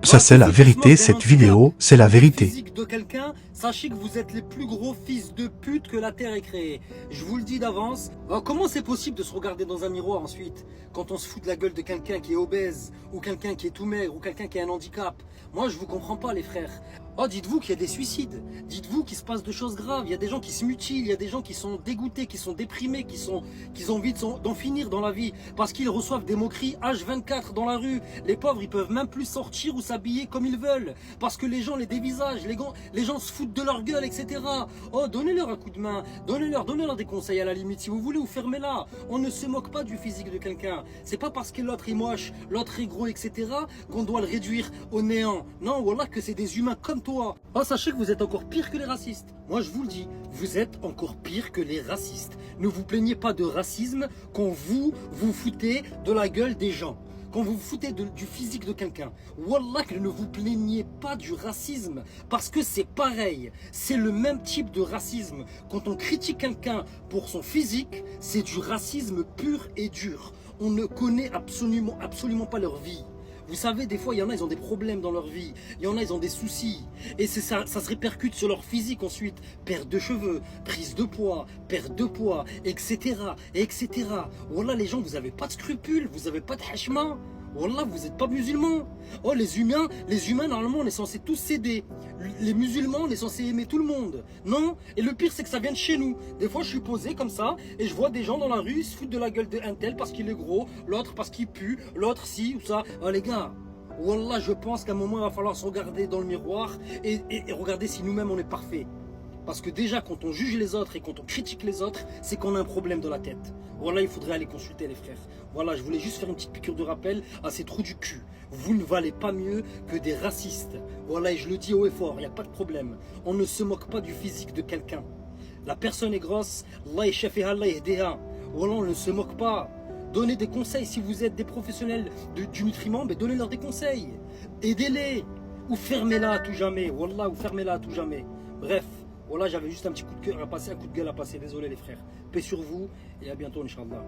Ça c'est la vérité, cette vidéo, c'est la vérité. Physique de quelqu'un, sachez que vous êtes les plus gros fils de pute que la terre ait créé. Je vous le dis d'avance. Alors, comment c'est possible de se regarder dans un miroir ensuite quand on se fout de la gueule de quelqu'un qui est obèse ou quelqu'un qui est tout maigre ou quelqu'un qui a un handicap? Moi je vous comprends pas les frères. Oh, dites-vous qu'il y a des suicides, dites-vous qu'il se passe de choses graves, il y a des gens qui se mutilent, il y a des gens qui sont dégoûtés, qui sont déprimés, qui ont envie d'en finir dans la vie parce qu'ils reçoivent des moqueries H24 dans la rue. Les pauvres ils peuvent même plus sortir ou s'habiller comme ils veulent parce que les gens les dévisagent, les gens se foutent de leur gueule, etc. Oh, donnez-leur un coup de main, donnez-leur des conseils à la limite si vous voulez, ou fermez-la. On ne se moque pas du physique de quelqu'un. C'est pas parce que l'autre est moche, l'autre est gros, etc. qu'on doit le réduire au néant. Non, voilà que c'est des humains comme toi. Oh, sachez que vous êtes encore pire que les racistes. Moi je vous le dis, vous êtes encore pire que les racistes. Ne vous plaignez pas de racisme quand vous foutez de la gueule des gens. Quand vous vous foutez du physique de quelqu'un, wallah que ne vous plaignez pas du racisme, parce que c'est pareil, c'est le même type de racisme. Quand on critique quelqu'un pour son physique, c'est du racisme pur et dur. On ne connaît absolument pas leur vie. Vous savez, des fois, il y en a, ils ont des problèmes dans leur vie. Il y en a, ils ont des soucis. Et ça se répercute sur leur physique ensuite. Perte de cheveux, prise de poids, perte de poids, etc. etc. Wallah, les gens, vous n'avez pas de scrupules, vous n'avez pas de hachma. Wallah, vous n'êtes pas musulmans. Oh, les humains, normalement, on est censé tous s'aider. Les musulmans, on est censé aimer tout le monde. Non? Et le pire, c'est que ça vient de chez nous. Des fois, je suis posé comme ça et je vois des gens dans la rue, ils se foutent de la gueule d'un tel parce qu'il est gros, l'autre parce qu'il pue, l'autre ci ou ça. Oh, les gars, wallah, je pense qu'à un moment, il va falloir se regarder dans le miroir et regarder si nous-mêmes, on est parfait. Parce que déjà, quand on juge les autres et quand on critique les autres, c'est qu'on a un problème dans la tête. Voilà, il faudrait aller consulter les frères. Voilà, je voulais juste faire une petite piqûre de rappel à ces trous du cul. Vous ne valez pas mieux que des racistes. Voilà, et je le dis haut et fort, il n'y a pas de problème. On ne se moque pas du physique de quelqu'un. La personne est grosse, Allah yashafiha, Allah yahdiha. Voilà, on ne se moque pas. Donnez des conseils. Si vous êtes des professionnels du nutriment, mais donnez-leur des conseils. Aidez-les. Ou fermez-la à tout jamais. Wallah, ou fermez-la à tout jamais. Bref. Voilà, j'avais juste un petit coup de cœur à passer, un coup de gueule à passer. Désolé les frères. Paix sur vous et à bientôt, Inch'Allah.